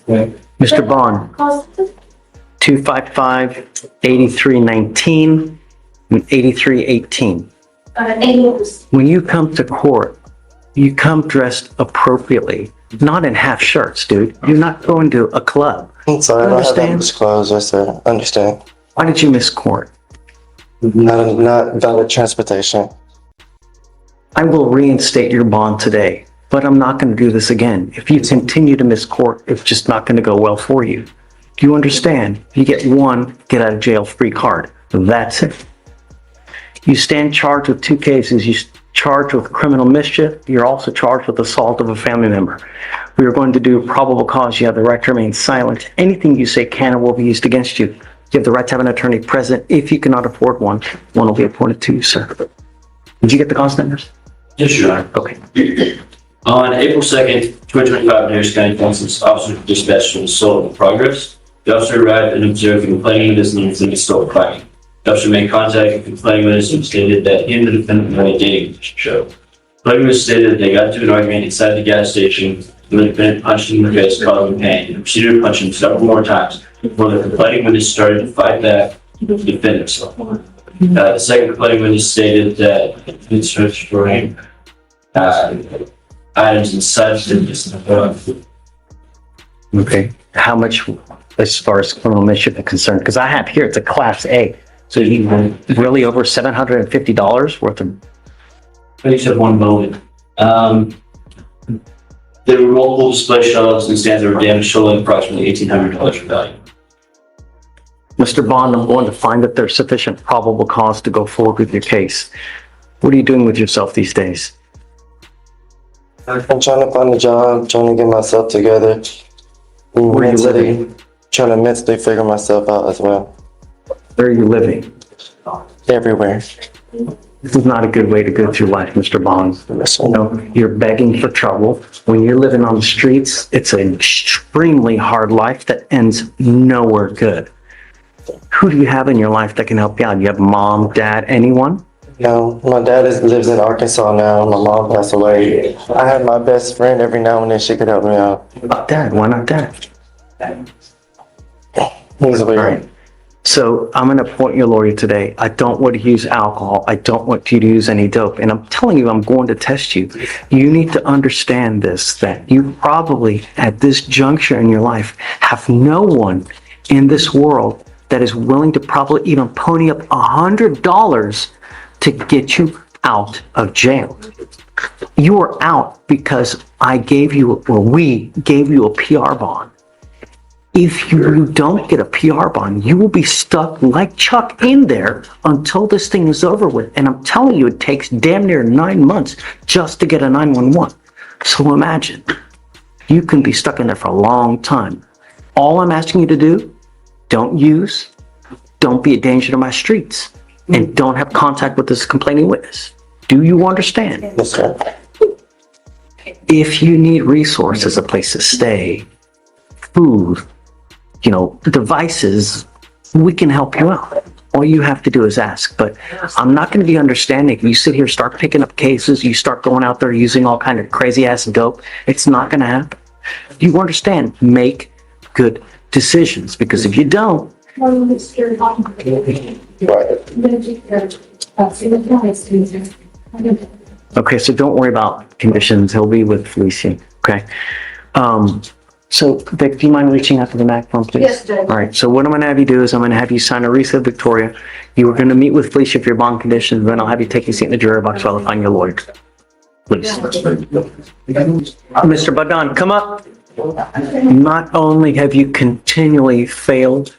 Mr. Bond, 255-8319 and 8318. When you come to court, you come dressed appropriately, not in half shirts, dude. You're not going to a club. I'm sorry, I don't have that Understand? much clothes. I said, understand. Why did you miss court? Not valid transportation. I will reinstate your bond today, but I'm not going to do this again. If you continue to miss court, it's just not going to go well for you. Do you understand? You get one get out of jail free card. That's it. You stand charged with 2 cases. You're charged with criminal mischief. You're also charged with assault of a family member. We are going to do probable cause. You have the right to remain silent. Anything you say can or will be used against you. You have the right to have an attorney present. If you cannot afford one, one will be appointed to you, sir. Did you get the cause numbers? Yes, Your Honor. Okay. On April 2nd, 2025, Harris County Council's officer dispatched from assault in progress. The officer arrived and observed the complaining witness and the assault fighting. The officer made contact with the complaining witness and stated that he and the defendant had a dating relationship. The complaining witness stated that they got into an argument inside the gas station and the defendant punched him in the face, causing pain, and proceeded to punch him several more times before the complaining witness started to fight back to defend himself. The second complaining witness stated that he searched for him items and substances. Okay. How much, as far as criminal mischief is concerned? Because I have here, it's a class A. So you really over $750 worth of. I just have one moment. There were multiple display shelves and stands that were damaged, totaling approximately $1,800 in value. Mr. Bond, I'm going to find that there's sufficient probable cause to go forward with your case. What are you doing with yourself these days? I'm trying to find a job, trying to get myself together. Where are you living? Trying to mentally figure myself out as well. Where are you living? Everywhere. This is not a good way to go through life, Mr. Bond. You know, you're begging for trouble. When you're living on the streets, it's an extremely hard life that ends nowhere good. Who do you have in your life that can help you out? You have mom, dad, anyone? No, my dad lives in Arkansas now. My mom passed away. I have my best friend every now and then. She could help me out. What about dad? Why not dad? He's All weird. right. So I'm going to appoint your lawyer today. I don't want to use alcohol. I don't want you to use any dope. And I'm telling you, I'm going to test you. You need to understand this, that you probably at this juncture in your life have no one in this world that is willing to probably even pony up $100 to get you out of jail. You are out because I gave you, or we gave you a PR bond. If you don't get a PR bond, you will be stuck like Chuck in there until this thing is over with. And I'm telling you, it takes damn near 9 months just to get a 911. So imagine, you can be stuck in there for a long time. All I'm asking you to do, don't be a danger to my streets, and don't have contact with this complaining witness. Do you understand? Yes, sir. If you need resources, a place to stay, food, devices, we can help you out. All you have to do is ask. But I'm not going to be understanding if you sit here, start picking up cases, you start going out there using all kind of crazy ass dope. It's not going to happen. You understand? Make good decisions, because if you don't, okay, so don't worry about conditions. He'll be with Felicia. Okay. So, Vic, do you mind reaching out to the microphone, please? Yes, Judge. All right. So what I'm going to have you do is I'm going to have you sign a receipt, Victoria. You are going to meet with Felicia for your bond conditions. Then I'll have you take your seat in the jury box while I find your lawyer. Please. Mr. Badan, come up. Not only have you continually failed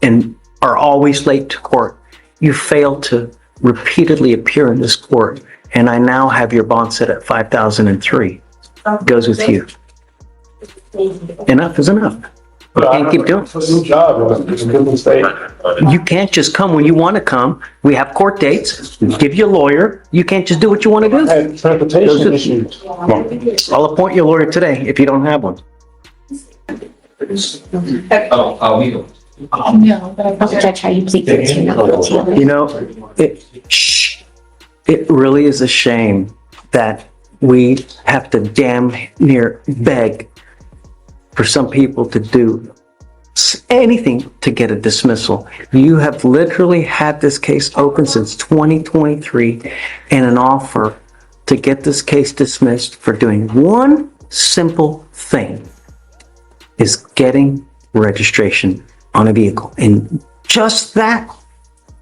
and are always late to court, you failed to repeatedly appear in this court, and I now have your bond set at $5,003. Goes with you. Enough is enough. You can't keep doing It's a new job. It's a good mistake. it. You can't just come when you want to come. We have court dates. Give you a lawyer. You can't just do what you want to I do. had transportation issues. I'll appoint your lawyer today if you don't have one. No, but Judge, how you plead guilty or not guilty? You know, it really is a shame that we have to damn near beg for some people to do anything to get a dismissal. You have literally had this case open since 2023 and an offer to get this case dismissed for doing one simple thing, is getting registration on a vehicle. And just that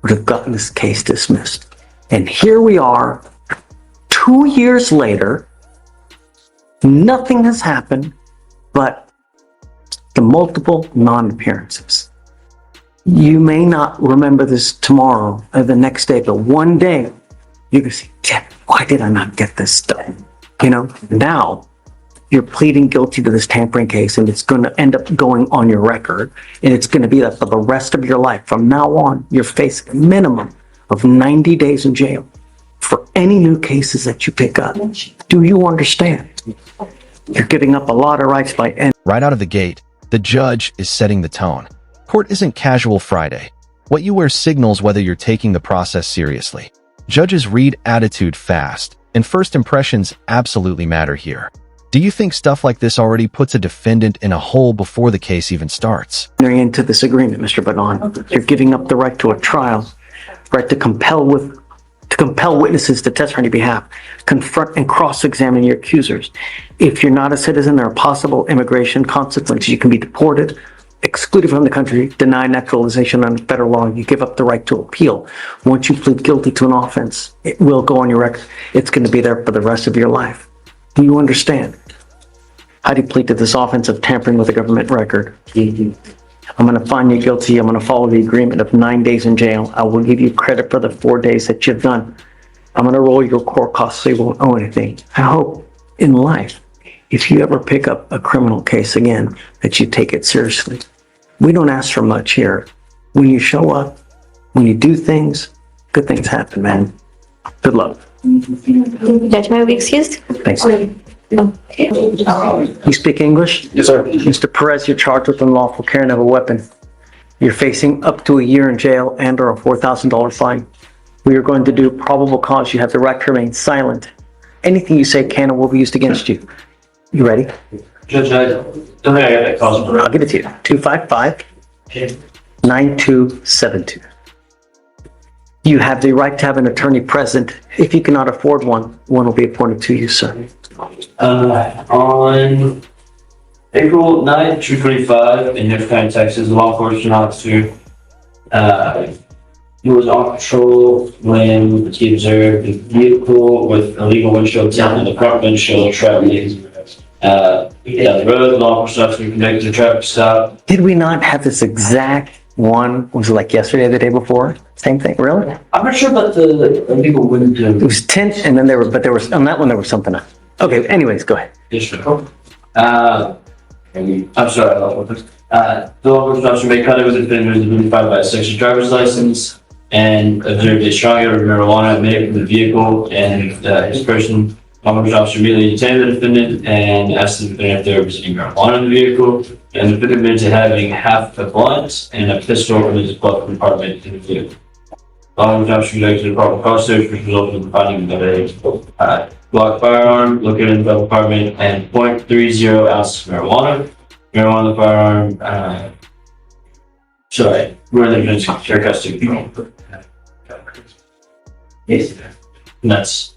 would have gotten this case dismissed. And here we are, 2 years later, nothing has happened but the multiple non-appearances. You may not remember this tomorrow or the next day, but one day you can say, damn, why did I not get this done? You know, now you're pleading guilty to this tampering case, and it's going to end up going on your record, and it's going to be that for the rest of your life. From now on, you're facing a minimum of 90 days in jail for any new cases that you pick up. Do you understand? You're giving up a lot of rights by end. Right out of the gate, the judge is setting the tone. Court isn't casual Friday. What you wear signals whether you're taking the process seriously. Judges read attitude fast, and first impressions absolutely matter here. Do you think stuff like this already puts a defendant in a hole before the case even starts? Entering into this agreement, Mr. Badon, you're giving up the right to a trial, right to compel witnesses to testify on your behalf, confront and cross-examine your accusers. If you're not a citizen, there are possible immigration consequences. You can be deported, excluded from the country, denied naturalization under federal law. You give up the right to appeal. Once you plead guilty to an offense, it will go on your record. It's going to be there for the rest of your life. Do you understand? How do you plead to this offense of tampering with a government record? I'm going to find you guilty. I'm going to follow the agreement of 9 days in jail. I will give you credit for the 4 days that you've done. I'm going to roll your court costs so you won't owe anything. I hope in life, if you ever pick up a criminal case again, that you take it seriously. We don't ask for much here. When you show up, when you do things, good things happen, man. Good luck. Judge, may I be excused? Thanks. Okay. You speak English? Yes, sir. Mr. Perez, you're charged with unlawful carrying of a weapon. You're facing up to a year in jail and or a $4,000 fine. We are going to do probable cause. You have the right to remain silent. Anything you say can or will be used against you. You ready? Judge, I don't think I got that cause. I'll give it to you. 255-9272. You have the right to have an attorney present. If you cannot afford one, one will be appointed to you, sir. On April 9th, 2025, in Harris County, Texas, a law enforcement officer he was on patrol when he observed a vehicle with illegal windshield tint and the front windshield traveling down the road. The law enforcement officer conducted a traffic stop. Did we not have this exact one? Was it like yesterday or the day before? Same thing, really? I'm not sure about the illegal window. It was tint, and then there was on that one there was something else. Okay, anyways, go ahead. Yes, sir. I'm sorry. The law enforcement officer made contact with the defendant who was identified by a section driver's license and observed a strong odor of marijuana emitting from the vehicle and his person. The law enforcement officer immediately detained the defendant and asked the defendant if they were presenting marijuana in the vehicle. And the defendant admitted to having half a blunt and a pistol from his glove compartment in the vehicle. The law enforcement officer conducted a proper cause search, which resulted in the finding of a Glock firearm located in the glove compartment and .30 ounces of marijuana. Marijuana in the firearm, we're in the evidence care custody. Yes. And that's.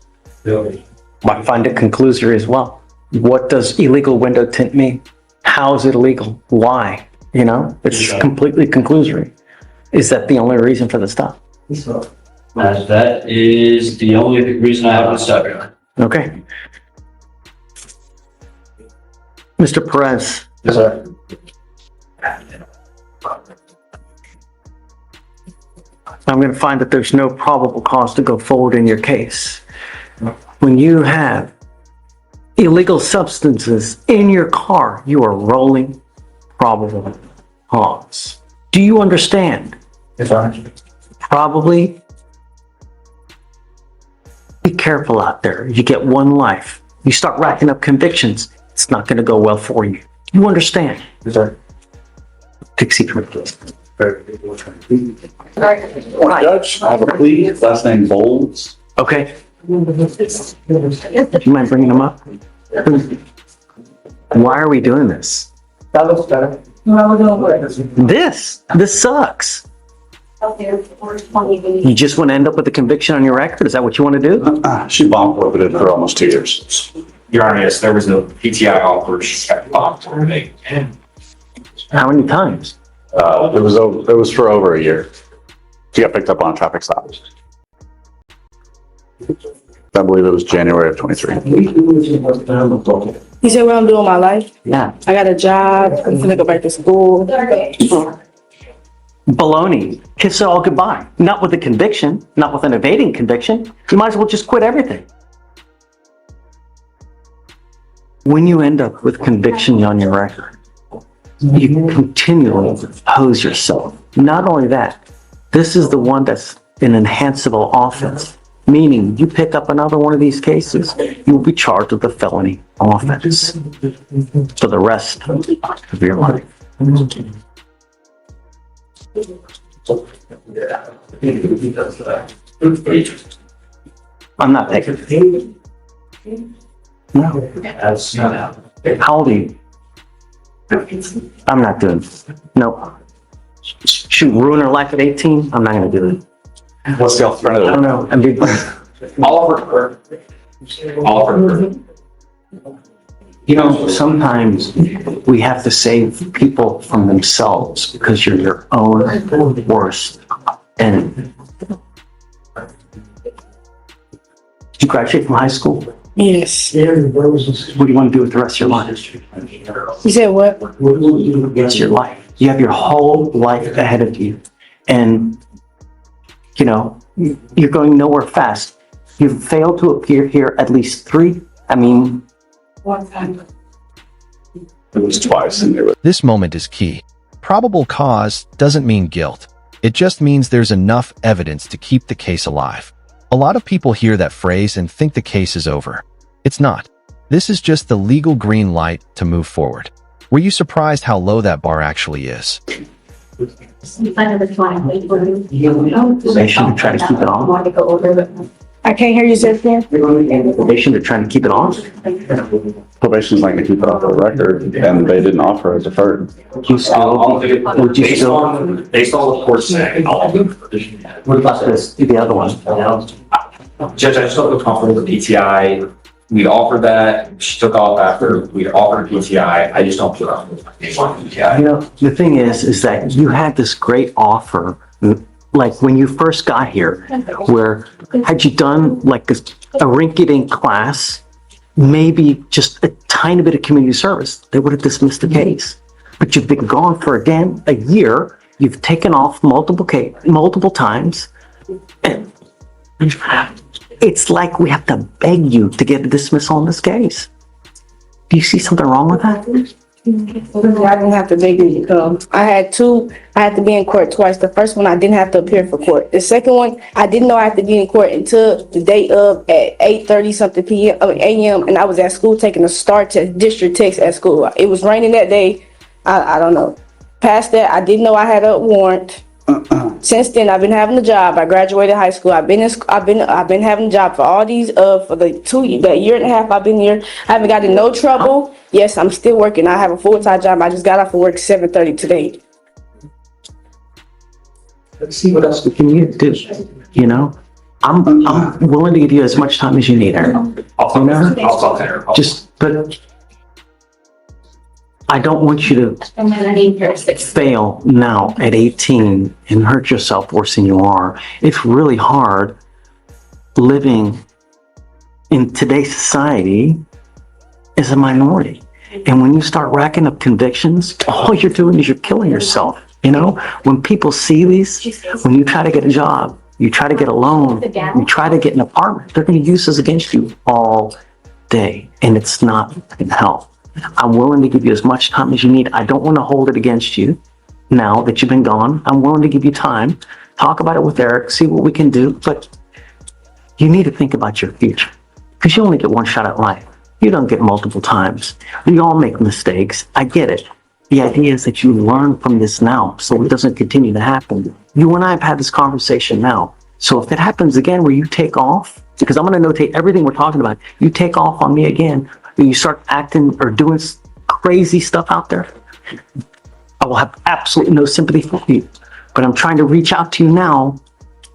I find it conclusory as well. What does illegal window tint mean? How is it illegal? Why? You know, it's completely conclusory. Is that the only reason for the stop? That is the only reason I have to stop here. Okay. Mr. Perez, Yes, sir. I'm going to find that there's no probable cause to go forward in your case. When you have illegal substances in your car, you are rolling probable cause. Do you understand? Yes, sir. Probably. Be careful out there. You get one life. You start racking up convictions, it's not going to go well for you. You understand? Yes, sir. Take a seat for me, please. Judge, I have a plea, last name Bowles. Okay. Do you mind bringing them up? Why are we doing this? That looks better. This sucks. You just want to end up with a conviction on your record? Is that what you want to do? She bomb forfeited for almost 2 years. Your Honor, yes, there was no PTI offer. She got bombed for me. How many times? It was for over a year. She got picked up on a traffic stop. I believe it was January of 23. You said what I'm doing with my life? Yeah. I got a job. I'm gonna go back to school. Baloney. Kiss it all goodbye. Not with a conviction, not with an evading conviction. You might as well just quit everything. When you end up with conviction on your record, you continually pose yourself. Not only that, this is the one that's an enhanceable offense, meaning you pick up another one of these cases, you will be charged with a felony offense for the rest of your life. I'm not taking it. No. How old are you? I'm not doing it. No. Shoot, ruin her life at 18? I'm not going to do it. What's the alternative? I don't know. Offer. You know, sometimes we have to save people from themselves because you're your own worst enemy. Did you graduate from high school? Yes. What do you want to do with the rest of your life? You said what? It's your life. You have your whole life ahead of you. And, you know, you're going nowhere fast. You've failed to appear here at least three. It was twice. And This moment is key. Probable cause doesn't mean guilt. It just means there's enough evidence to keep the case alive. A lot of people hear that phrase and think the case is over. It's not. This is just the legal green light to move forward. Were you surprised how low that bar actually is? They should try to keep it on. I can't hear you, sir. Probation to trying to keep it on. Probation's not going to keep it off the record, and they didn't offer a deferred. Would you still? Based on the court saying, What about this? The other one? Judge, I just don't feel comfortable with PTI. We offered that. She took off after we offered PTI. I just don't feel comfortable with PTI. You know, the thing is that you had this great offer, like when you first got here, where had you done like a rinky-dink class, maybe just a tiny bit of community service, they would have dismissed the case. But you've been gone for, again, a year. You've taken off multiple times. And it's like we have to beg you to get a dismissal on this case. Do you see something wrong with that? I didn't have to beg you to come. I had to be in court twice. The first one, I didn't have to appear for court. The second one, I didn't know I had to be in court until the day of at 8:30 something a.m. and I was at school taking a STAR test, district test at school. It was raining that day. I don't know. Past that, I didn't know I had a warrant. Since then, I've been having a job. I graduated high school. I've been having a job for all these for the year and a half I've been here. I haven't got in no trouble. Yes, I'm still working. I have a full-time job. I just got off of work 7:30 today. Let's see what else we can do. You know, I'm willing to give you as much time as you need, Aaron. I'll talk to her. But I don't want you to fail now at 18 and hurt yourself worse than you are. It's really hard living in today's society as a minority. And when you start racking up convictions, all you're doing is you're killing yourself. You know, when people see these, when you try to get a job, you try to get a loan, you try to get an apartment, they're going to use this against you all day. And it's not going to help. I'm willing to give you as much time as you need. I don't want to hold it against you now that you've been gone. I'm willing to give you time. Talk about it with Eric, see what we can do. But you need to think about your future because you only get one shot at life. You don't get multiple times. We all make mistakes. I get it. The idea is that you learn from this now so it doesn't continue to happen. You and I have had this conversation now. So if it happens again where you take off, because I'm going to notate everything we're talking about, you take off on me again, you start acting or doing crazy stuff out there, I will have absolutely no sympathy for you. But I'm trying to reach out to you now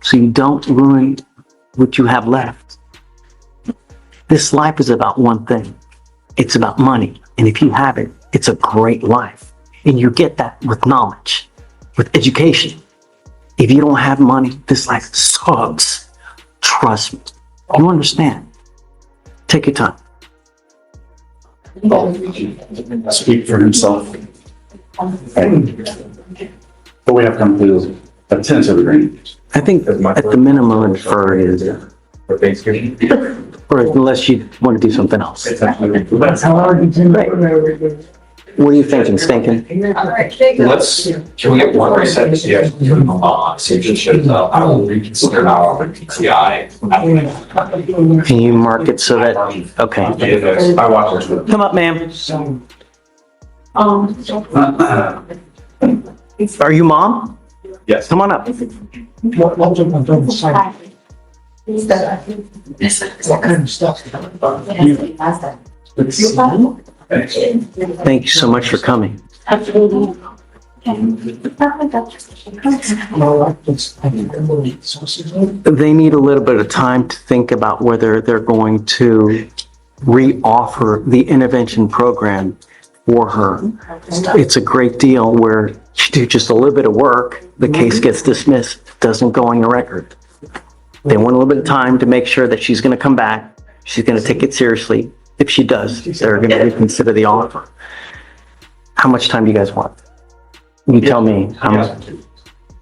so you don't ruin what you have left. This life is about one thing. It's about money. And if you have it, it's a great life. And you get that with knowledge, with education. If you don't have money, this life sucks. Trust me. You understand? Take your time. Speak for himself. But we have come to a tentative agreement. I think at the minimum for is, For Thanksgiving. or unless you want to do something else. What are you thinking, Stinking? Can we get one reset? See if it shows up. I will reconsider now on the PTI. Can you mark it so that, okay. I watch it. Come up, ma'am. Are you mom? Yes. Come on up. Thank you so much for coming. They need a little bit of time to think about whether they're going to re-offer the intervention program for her. It's a great deal where you do just a little bit of work, the case gets dismissed, doesn't go on your record. They want a little bit of time to make sure that she's going to come back, she's going to take it seriously. If she does, they're going to reconsider the offer. How much time do you guys want? You tell me.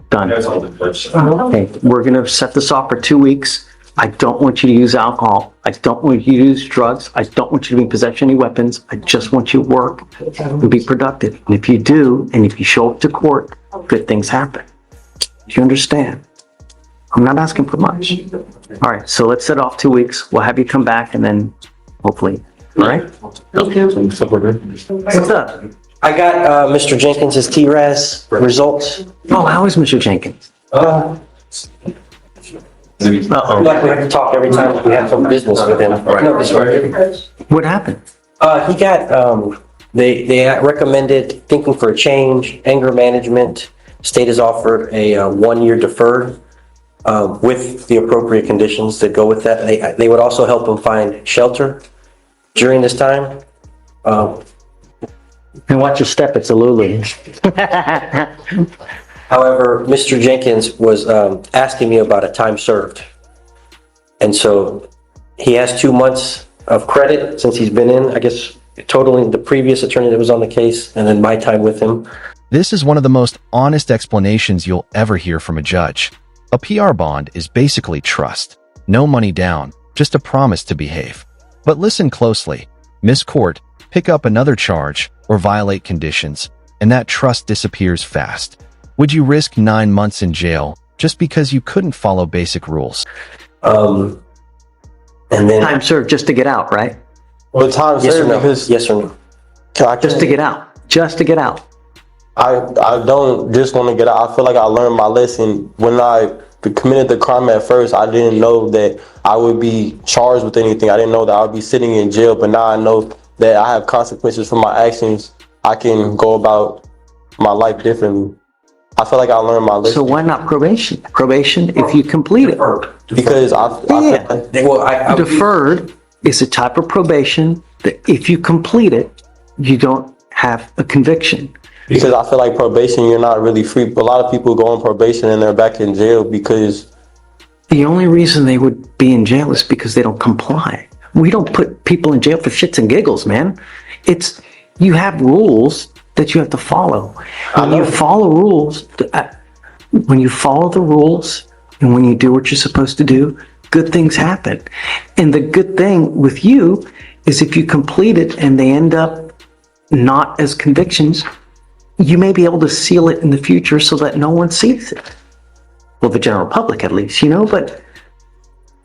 Done. That's all the questions. Okay, we're going to set this off for 2 weeks. I don't want you to use alcohol. I don't want you to use drugs. I don't want you to be in possession of any weapons. I just want you to work and be productive. And if you do, and if you show up to court, good things happen. Do you understand? I'm not asking for much. All right, so let's set off 2 weeks. We'll have you come back and then hopefully, all right? What's up? I got Mr. Jenkins' TRAS results. Oh, how is Mr. Jenkins? Uh-oh. Like we have to talk every time we have some business with him. No, this way. What happened? He got, they recommended thinking for a change, anger management. State has offered a 1-year deferred with the appropriate conditions that go with that. They would also help him find shelter during this time. And watch your step, it's a Lulu. However, Mr. Jenkins was asking me about a time served. And so he has 2 months of credit since he's been in, I guess, totaling the previous attorney that was on the case and then my time with him. This is one of the most honest explanations you'll ever hear from a judge. A PR bond is basically trust. No money down, just a promise to behave. But listen closely. Miss Court, pick up another charge or violate conditions, and that trust disappears fast. Would you risk 9 months in jail just because you couldn't follow basic rules? And then Time served just to get out, right? Well, time yes or served no? because Yes or no? Just to get out. Just to get out. I don't just want to get out. I feel like I learned my lesson. When I committed the crime at first, I didn't know that I would be charged with anything. I didn't know that I would be sitting in jail, but now I know that I have consequences for my actions. I can go about my life differently. I feel like I learned my lesson. So why not probation? Probation, if you complete it. Because I feel like Well, I Deferred is a type of probation that if you complete it, you don't have a conviction. because I feel like probation, you're not really free. A lot of people go on probation and they're back in jail because The only reason they would be in jail is because they don't comply. We don't put people in jail for shits and giggles, man. It's, you have rules that you have to follow. When you follow rules, when you follow the rules and when you do what you're supposed to do, good things happen. And the good thing with you is if you complete it and they end up not as convictions, you may be able to seal it in the future so that no one sees it. Well, the general public at least, you know, but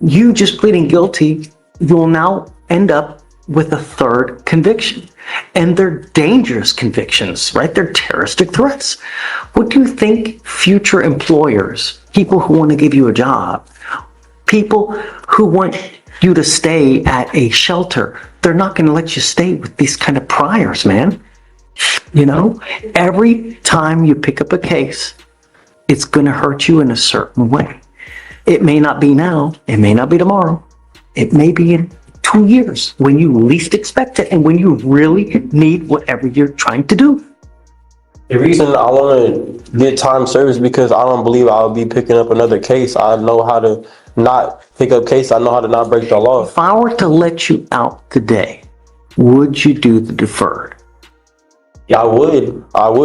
you just pleading guilty, you'll now end up with a third conviction. And they're dangerous convictions, right? They're terroristic threats. What do you think future employers, people who want to give you a job, people who want you to stay at a shelter, they're not going to let you stay with these kind of priors, man. You know, every time you pick up a case, it's going to hurt you in a certain way. It may not be now, it may not be tomorrow, it may be in 2 years when you least expect it and when you really need whatever you're trying to do. The reason I want to get time served is because I don't believe I'll be picking up another case. I know how to not pick up case. I know how to not break the law. If I were to let you out today, would you do the deferred? Yeah, I would,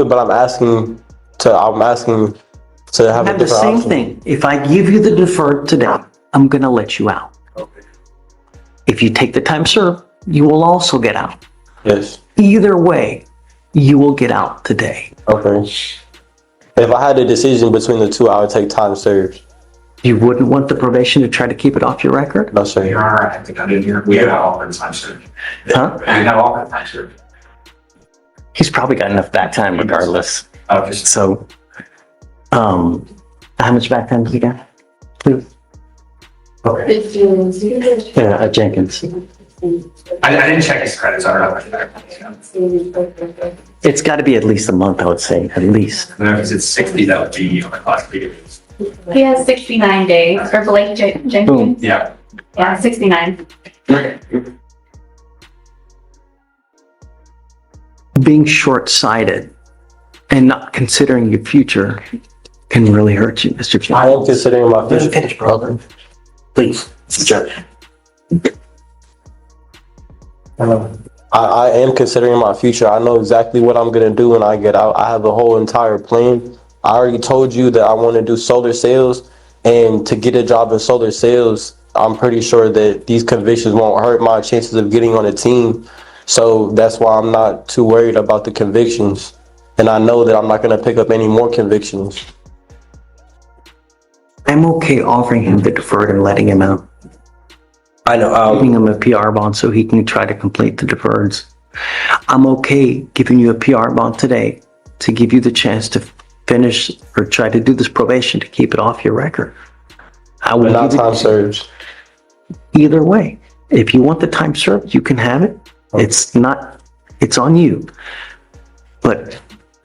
but I'm asking to have a Have the different same option. thing. If I give you the deferred today, I'm going to let you out. If you take the time served, you will also get out. Yes. Either way, you will get out today. Okay. If I had a decision between the two, I would take time served. You wouldn't want the probation to try to keep it off your record? No, sir. Your Honor, I think I did here. We have all the time served. Huh? We have all the time served. He's probably got enough back time regardless. Okay. So, how much back time does he got? Please. Okay. Yeah, Jenkins. I didn't check his credits. I don't know. It's got to be at least a month, I would say, at least. If it's 60, that would be on the class B. He has 69 days, or Blake Jenkins. Yeah. Yeah, 69. Being short-sighted and not considering your future can really hurt you, Mr. I Jenkins. am considering my Let me future. finish, brother. Please, Judge. I am considering my future. I know exactly what I'm going to do when I get out. I have a whole entire plan. I already told you that I want to do solar sales, and to get a job in solar sales, I'm pretty sure that these convictions won't hurt my chances of getting on a team. So that's why I'm not too worried about the convictions. And I know that I'm not going to pick up any more convictions. I'm okay offering him the deferred and letting him out. I know, Giving him a PR bond so he can try to complete the deferreds. I'm okay giving you a PR bond today to give you the chance to finish or try to do this probation to keep it off your record. I will But not give time it served. either way. If you want the time served, you can have it. It's on you. But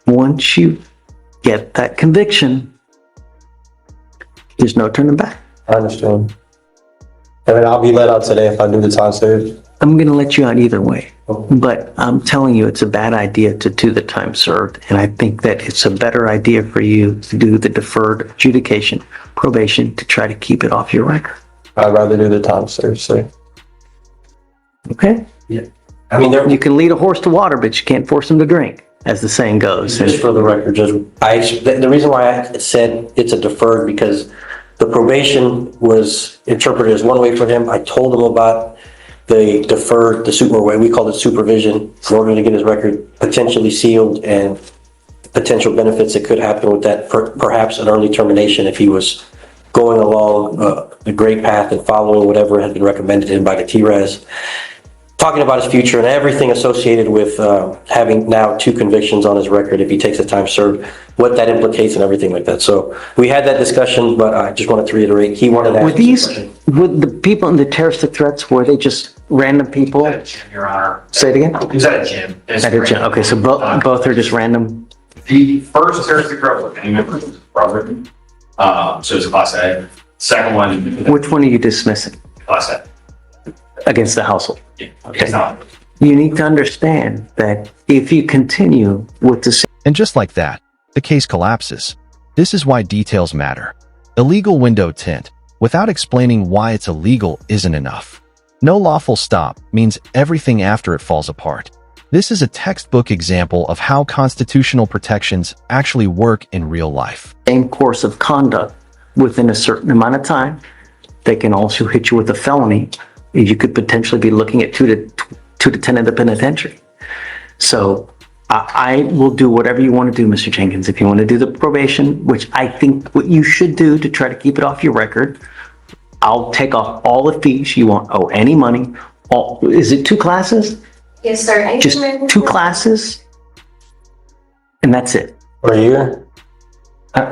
once you get that conviction, there's no turning back. I understand. I mean, I'll be let out today if I do the time served. I'm going to let you out either way. But I'm telling you, it's a bad idea to do the time served. And I think that it's a better idea for you to do the deferred adjudication, probation, to try to keep it off your record. I'd rather do the time served, sir. Okay? I mean, You can lead a horse to water, but you can't force him to drink, as the saying goes. just for the record, Judge, the reason why I said it's a deferred, because the probation was interpreted as one way for him. I told him about the deferred, the super way, we called it supervision, in order to get his record potentially sealed and potential benefits that could happen with that, perhaps an early termination if he was going along the great path and following whatever had been recommended to him by the TRES. Talking about his future and everything associated with having now 2 convictions on his record if he takes the time served, what that implicates and everything like that. So we had that discussion, but I just wanted to reiterate, he wanted to ask. Would the people in the terroristic threats, were they just random people? Your Honor. Say it again? He was at a gym. At a gym. Okay, so both are just random. The first terroristic threat was a gang member, was a brother. So it's a class A. Second one, Which one are you dismissing class A. against the household? Yeah, it's not. You need to understand that if you continue with the same And just like that, the case collapses. This is why details matter. Illegal window tint, without explaining why it's illegal, isn't enough. No lawful stop means everything after it falls apart. This is a textbook example of how constitutional protections actually work in real life. course of conduct within a certain amount of time, they can also hit you with a felony. You could potentially be looking at 2 to 10 in the penitentiary. So I will do whatever you want to do, Mr. Jenkins. If you want to do the probation, which I think what you should do to try to keep it off your record, I'll take off all the fees. You won't owe any money. Is it 2 classes? Yes, sir. Just 2 classes? And that's it. For a year?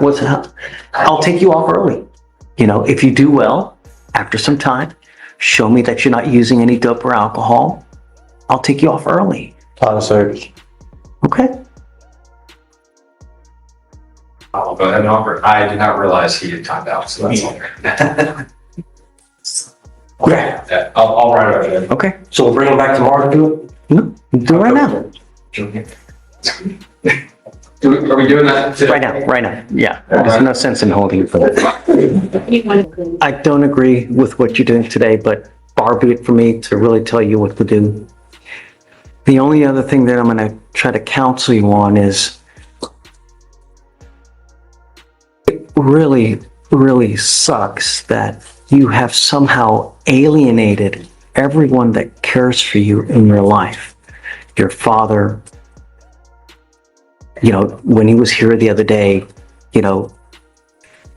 What's that? I'll take you off early. You know, if you do well, after some time, show me that you're not using any dope or alcohol, I'll take you off early. Time served. Okay? I'll go ahead and offer. I did not realize he had timed out, so that's all. Okay. Yeah, I'll write it out. Okay. So we'll bring them back tomorrow to do it? No, do it right now. Are we doing that today? Right now. Yeah. There's no sense in holding it for that. I don't agree with what you're doing today, but far be it for me to really tell you what to do. The only other thing that I'm going to try to counsel you on is it really, really sucks that you have somehow alienated everyone that cares for you in your life. Your father, you know, when he was here the other day, you know,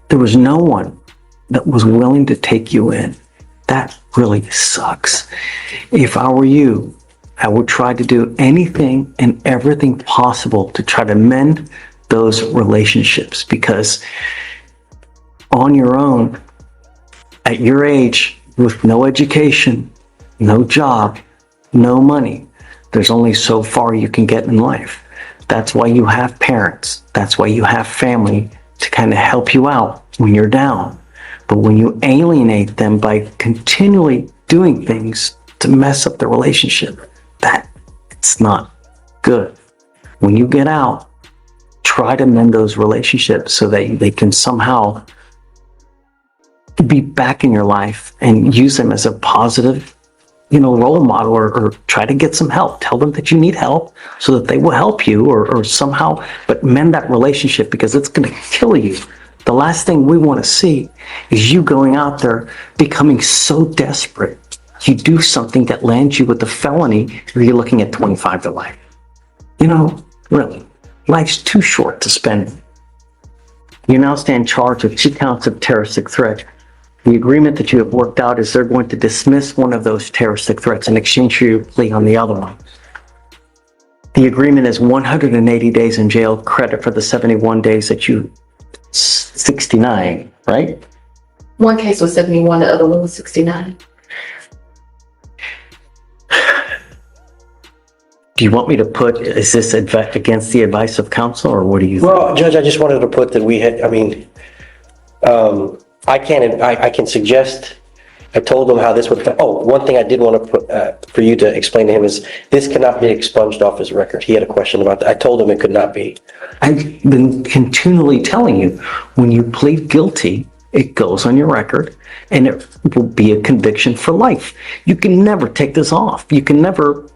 there was no one that was willing to take you in. That really sucks. If I were you, I would try to do anything and everything possible to try to mend those relationships, because on your own, at your age, with no education, no job, no money, there's only so far you can get in life. That's why you have parents. That's why you have family to kind of help you out when you're down. But when you alienate them by continually doing things to mess up the relationship, it's not good. When you get out, try to mend those relationships so that they can somehow be back in your life and use them as a positive, role model, or try to get some help. Tell them that you need help so that they will help you or somehow, but mend that relationship, because it's going to kill you. The last thing we want to see is you going out there becoming so desperate you do something that lands you with a felony, or you're looking at 25 to life. Really, life's too short to spend. You now stand charged with 2 counts of terroristic threat. The agreement that you have worked out is they're going to dismiss one of those terroristic threats in exchange for your plea on the other one. The agreement is 180 days in jail, credit for the 71 days that 69, right? One case was 71, the other one was 69. Do you want me to put, is this against the advice of counsel, or what do you think? Well, Judge, I just wanted to put that I can suggest, I told them how this would, one thing I did want to put, for you to explain to him is this cannot be expunged off his record. He had a question about that. I told him it could not be. I've been continually telling you, when you plead guilty, it goes on your record and it will be a conviction for life. You can never take this off. You can never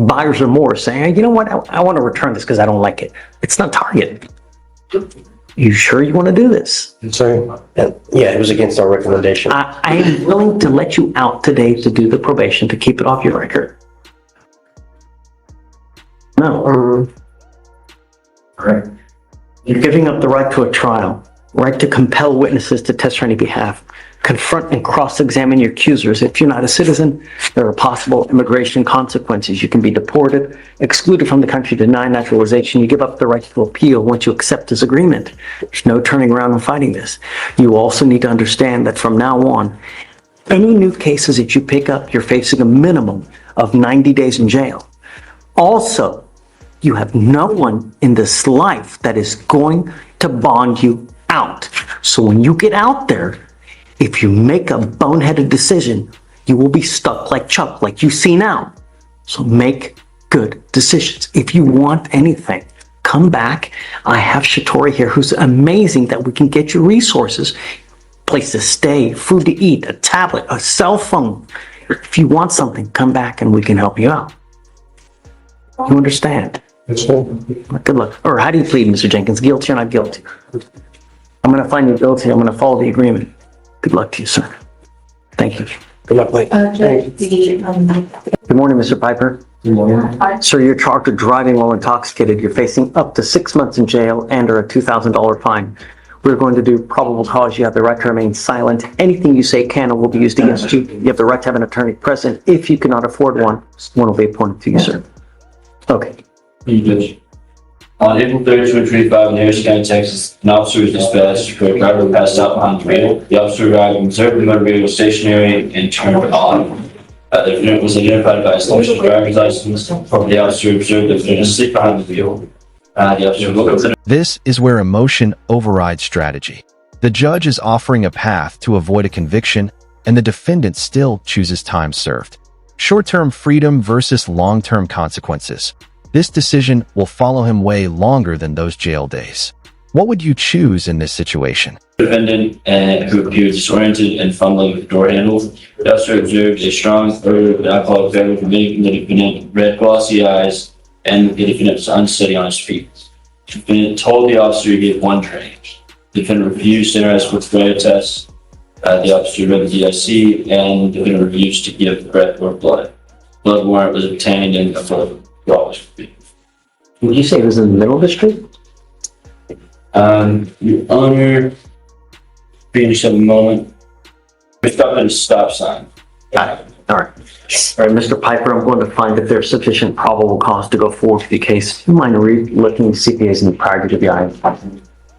buyer's remorse saying, hey, you know what, I want to return this because I don't like it. It's not Target. You sure you want to do this? I'm sorry. Yeah, it was against our recommendation. I am willing to let you out today to do the probation, to keep it off your record. No. All right. You're giving up the right to a trial, right to compel witnesses to testify on your behalf, confront and cross-examine your accusers. If you're not a citizen, there are possible immigration consequences. You can be deported, excluded from the country, denied naturalization. You give up the right to appeal once you accept this agreement. There's no turning around and fighting this. You also need to understand that from now on, any new cases that you pick up, you're facing a minimum of 90 days in jail. Also, you have no one in this life that is going to bond you out. So when you get out there, if you make a boneheaded decision, you will be stuck like Chuck, like you see now. So make good decisions. If you want anything, come back. I have Shatori here, who's amazing that we can get you resources, place to stay, food to eat, a tablet, a cell phone. If you want something, come back and we can help you out. You understand? Yes, sir. Good luck. Or how do you plead, Mr. Jenkins? Guilty or not guilty? I'm going to find you guilty. I'm going to follow the agreement. Good luck to you, sir. Thank you. Good luck, Blake. Judge, Good morning, Mr. Piper. Good morning. Sir, you're charged with driving while intoxicated. You're facing up to 6 months in jail and or a $2,000 fine. We're going to do probable cause. You have the right to remain silent. Anything you say can and will be used against you. You have the right to have an attorney present. If you cannot afford one will be appointed to you, sir. Okay. Thank you, Judge. On April 3rd, 2025, in Harris County, Texas, an officer was dispatched for a driver passed out behind the wheel. The officer arrived and observed the motor vehicle stationary and turned on. The defendant was identified by his license, driver's license. The officer observed the defendant asleep behind the wheel. The officer looked up. This is where emotion overrides strategy. The judge is offering a path to avoid a conviction, and the defendant still chooses time served. Short-term freedom versus long-term consequences. This decision will follow him way longer than those jail days. What would you choose in this situation? Defendant who appeared disoriented and fumbling with the door handle. The officer observed a strong odor of an alcoholic beverage making the defendant red glossy eyes, and the defendant was unsteady on his feet. The defendant told the officer to give one drink. The defendant refused to interact with the breath test. The officer read the DIC, and the defendant refused to give breath or blood. Blood warrant was obtained and a photo was. Did you say it was in the middle of the street? Your Honor, finish up a moment. We stopped at a stop sign. Got it. All right. All right, Mr. Piper, I'm going to find if there's sufficient probable cause to go forward with the case. Do you mind looking CPAs in prior to the eye?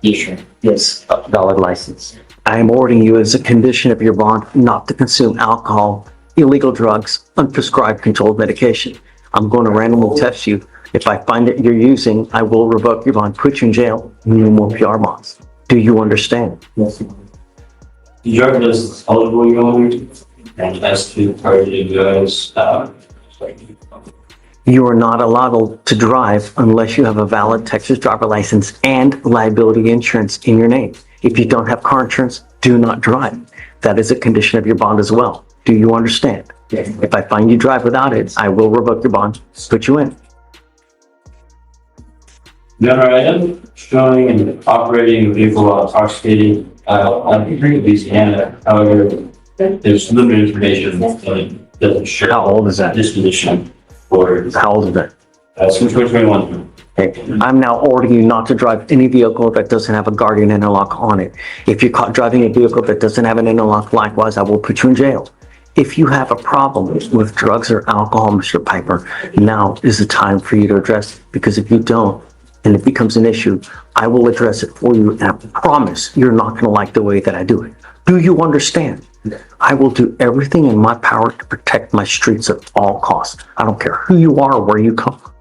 Yes, sir. Yes, a valid license. I am ordering you as a condition of your bond not to consume alcohol, illegal drugs, unprescribed controlled medication. I'm going to randomly test you. If I find that you're using, I will revoke your bond, put you in jail, no more PR bonds. Do you understand? Yes. The drug is eligible, Your Honor, and as to part of you guys, You are not allowed to drive unless you have a valid Texas driver license and liability insurance in your name. If you don't have car insurance, do not drive. That is a condition of your bond as well. Do you understand? Yes. If I find you drive without it, I will revoke your bond, put you in. Your Honor, I am showing and operating a vehicle while intoxicated on Louisiana. However, there's limited information that doesn't show. How old is that? Disposition or How old is that? since 2021. Okay. I'm now ordering you not to drive any vehicle that doesn't have a guardian interlock on it. If you're caught driving a vehicle that doesn't have an interlock, likewise, I will put you in jail. If you have a problem with drugs or alcohol, Mr. Piper, now is the time for you to address it. Because if you don't, and it becomes an issue, I will address it for you, and I promise you're not going to like the way that I do it. Do you understand? I will do everything in my power to protect my streets at all costs. I don't care who you are or where you come from.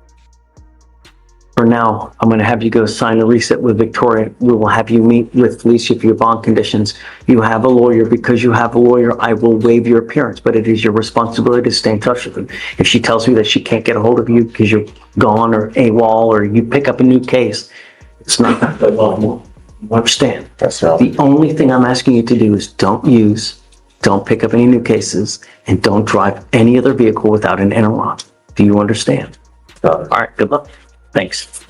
For now, I'm going to have you go sign a reset with Victoria. We will have you meet with Felicia for your bond conditions. You have a lawyer. Because you have a lawyer, I will waive your appearance, but it is your responsibility to stay in touch with them. If she tells me that she can't get a hold of you because you're gone or AWOL or you pick up a new case, it's not going to go well. You understand? That's right. The only thing I'm asking you to do is don't pick up any new cases, and don't drive any other vehicle without an interlock. Do you understand? All right, good luck. Thanks.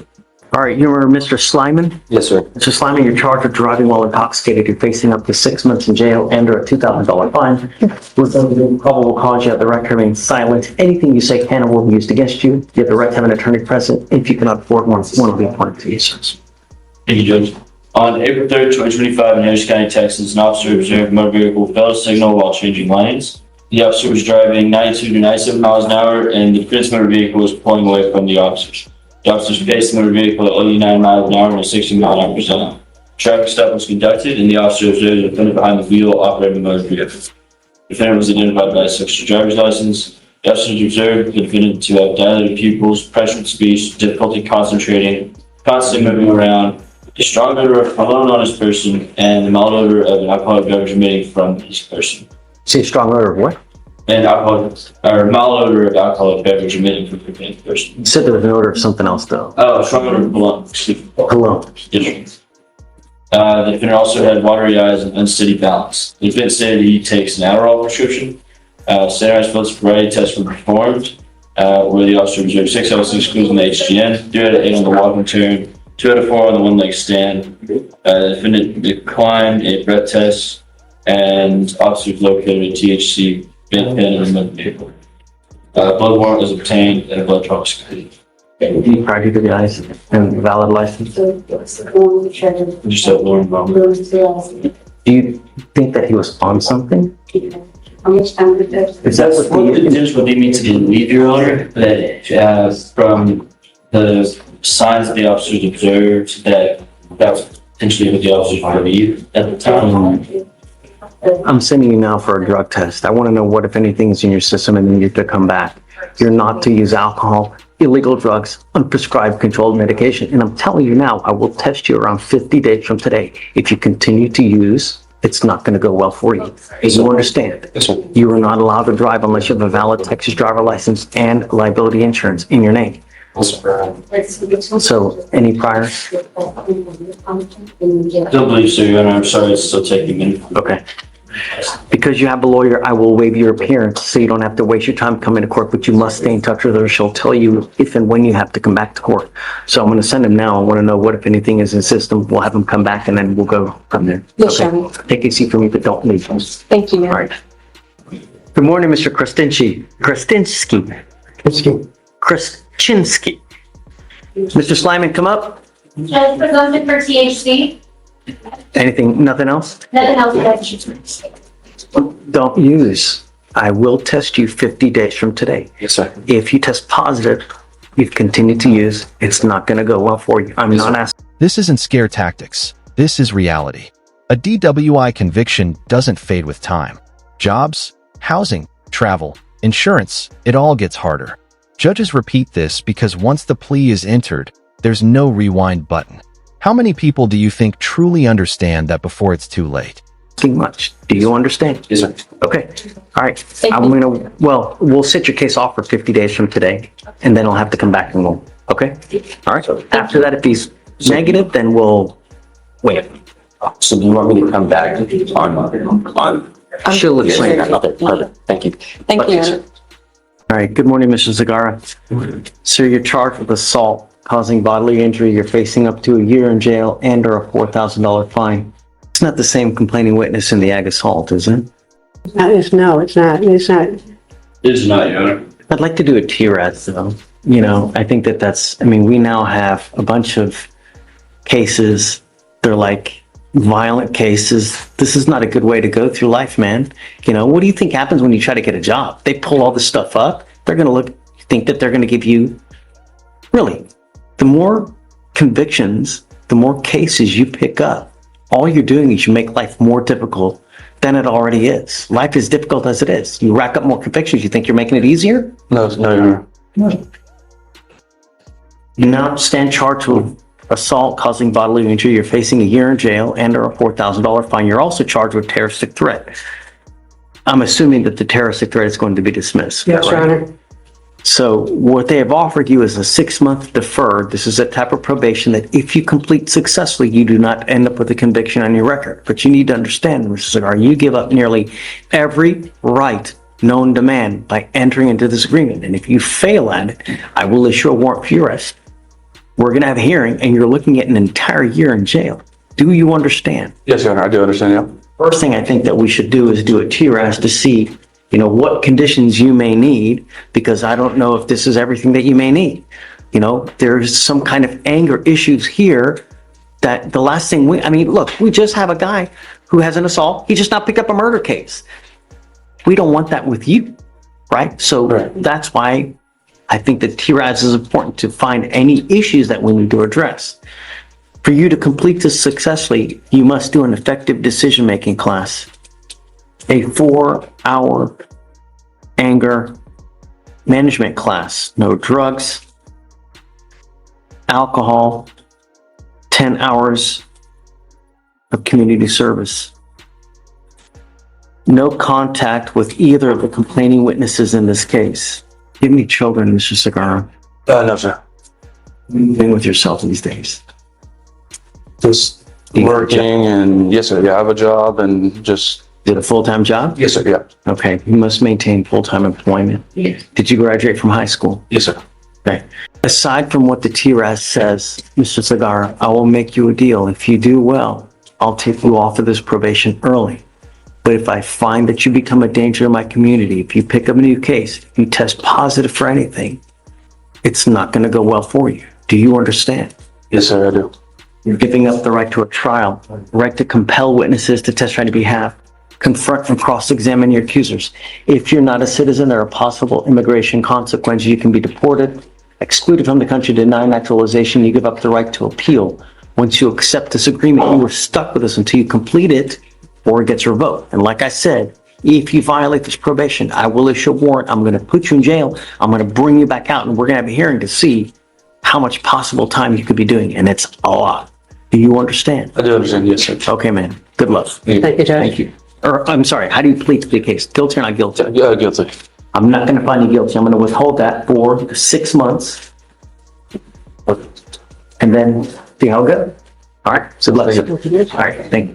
All right, you're Mr. Slyman? Yes, sir. Mr. Slyman, you're charged with driving while intoxicated. You're facing up to 6 months in jail and or a $2,000 fine. With no probable cause, you have the right to remain silent. Anything you say can and will be used against you. You have the right to have an attorney present. If you cannot afford one will be appointed to you. Thank you, Judge. On April 3rd, 2025, in Harris County, Texas, an officer observed a motor vehicle fail to signal while changing lanes. The officer was driving 92 to 97 miles an hour, and the defense motor vehicle was pulling away from the officers. The officers faced the motor vehicle at 89 miles an hour and a 60 mile an hour zone. Traffic stop was conducted, and the officer observed the defendant behind the wheel operating the motor vehicle. The defendant was identified by his Texas driver's license. The officers observed the defendant to have dilated pupils, pressured speech, difficulty concentrating, constantly moving around, a strong odor of cologne on his person, and the mild odor of an alcoholic beverage emitting from his person. See a strong odor of what? And mild odor of alcoholic beverage emitting from the person. You said there was an odor of something else though. Oh, strong odor of cologne. Cologne. Yes. The defendant also had watery eyes and unsteady balance. The defendant stated he takes an Adderall prescription. Standardized field sobriety tests were performed, where the officer observed 6 out of 6 clues on the HGN, 2 out of 8 on the walking turn, 2 out of 4 on the one-leg stand. The defendant declined a breath test, and officers located a THC pen in the motor vehicle. Blood warrant was obtained and a blood draw was completed. Prior to the eyes and valid license. Just have Lauren Bowman. Do you think that he was on something? Is that what What the the judge would lead me to believe, Your Honor, that from the signs that the officers observed, that was potentially what the officers believed at the time. I'm sending you now for a drug test. I want to know what, if anything, is in your system and then you're to come back. You're not to use alcohol, illegal drugs, unprescribed controlled medication. And I'm telling you now, I will test you around 50 days from today. If you continue to use, it's not going to go well for you. You understand? Yes, sir. You are not allowed to drive unless you have a valid Texas driver license and liability insurance in your name. Yes, sir. So any priors? Don't believe so, Your Honor. I'm sorry, it's still taking me. Okay. Because you have a lawyer, I will waive your appearance so you don't have to waste your time coming to court, but you must stay in touch with her. She'll tell you if and when you have to come back to court. So I'm going to send him now. I want to know what, if anything, is in system. We'll have him come back and then we'll go from there. Yes, Okay? Your Honor. Take a seat for me, but don't leave. Thank you. All right. Good morning, Mr. Krasinski. Krasinski. Mr. Slyman, come up. Judge, presumption for THC. Anything, nothing else? Nothing else, Judge. Don't use. I will test you 50 days from today. Yes, sir. If you test positive, you've continued to use, it's not going to go well for you. I'm not asking. This isn't scare tactics. This is reality. A DWI conviction doesn't fade with time. Jobs, housing, travel, insurance, it all gets harder. Judges repeat this because once the plea is entered, there's no rewind button. How many people do you think truly understand that before it's too late? Much. Do you understand? Yes, sir. Okay. All right. We'll set your case off for 50 days from today, and then I'll have to come back and we'll, okay? All right. After that, if he's negative, then we'll wait. So do you want me to come back on? She'll explain that. Okay, perfect. Thank you. Thank you, Your Honor. All right. Good morning, Mr. Zagara. Sir, you're charged with assault causing bodily injury. You're facing up to a year in jail and or a $4,000 fine. It's not the same complaining witness in the ag assault, is it? No, it's not. It's not. It is not, Your Honor. I'd like to do a TRAS though. You know, I think that's, I mean, we now have a bunch of cases. They're like violent cases. This is not a good way to go through life, man. You know, what do you think happens when you try to get a job? They pull all this stuff up. They're going to think that they're going to give you, really, the more convictions, the more cases you pick up, all you're doing is you make life more difficult than it already is. Life is difficult as it is. You rack up more convictions, you think you're making it easier? No, Your Honor. You now stand charged with assault causing bodily injury. You're facing a year in jail and or a $4,000 fine. You're also charged with terroristic threat. I'm assuming that the terroristic threat is going to be dismissed. Yes, Your right? Honor. So what they have offered you is a 6-month deferred. This is a type of probation that if you complete successfully, you do not end up with a conviction on your record. But you need to understand, Mr. Cigar, you give up nearly every right known to man by entering into this agreement. And if you fail at it, I will issue a warrant for your arrest. We're going to have a hearing and you're looking at an entire year in jail. Do you understand? Yes, Your Honor, I do understand, yeah. First thing I think that we should do is do a TRAS to see, you know, what conditions you may need, because I don't know if this is everything that you may need. You know, there's some kind of anger issues here that the last thing look, we just have a guy who has an assault. He just not picked up a murder case. We don't want that with you, right? So that's why I think that TRAS is important, to find any issues that we need to address. For you to complete this successfully, you must do an effective decision-making class. A 4-hour anger management class. No drugs, alcohol, 10 hours of community service. No contact with either of the complaining witnesses in this case. Give me children, Mr. Segarra. No, sir. What are you doing with yourself these days? Just working and, yes, sir, yeah, I have a job and just, Did a full-time job? yes, sir, yeah. Okay, you must maintain full-time employment. Yes. Did you graduate from high school? Yes, sir. Okay. Aside from what the TRAS says, Mr. Segarra, I will make you a deal. If you do well, I'll take you off of this probation early. But if I find that you become a danger to my community, if you pick up a new case, if you test positive for anything, it's not going to go well for you. Do you understand? Yes, sir, I do. You're giving up the right to a trial, right to compel witnesses to testify on your behalf, confront and cross-examine your accusers. If you're not a citizen, there are possible immigration consequences. You can be deported, excluded from the country, denied naturalization. You give up the right to appeal. Once you accept this agreement, you are stuck with us until you complete it, or it gets revoked. And like I said, if you violate this probation, I will issue a warrant. I'm going to put you in jail. I'm going to bring you back out, and we're going to have a hearing to see how much possible time you could be doing. And it's a lot. Do you understand? I do understand, yes, sir. Okay, man. Good luck. Thank you, Judge. Thank you. Or, I'm sorry, how do you plead to the case? Guilty or not guilty? Yeah, guilty. I'm not going to find you guilty. I'm going to withhold that for 6 months. And then see how it goes. All right. So let's. All right. Thank you.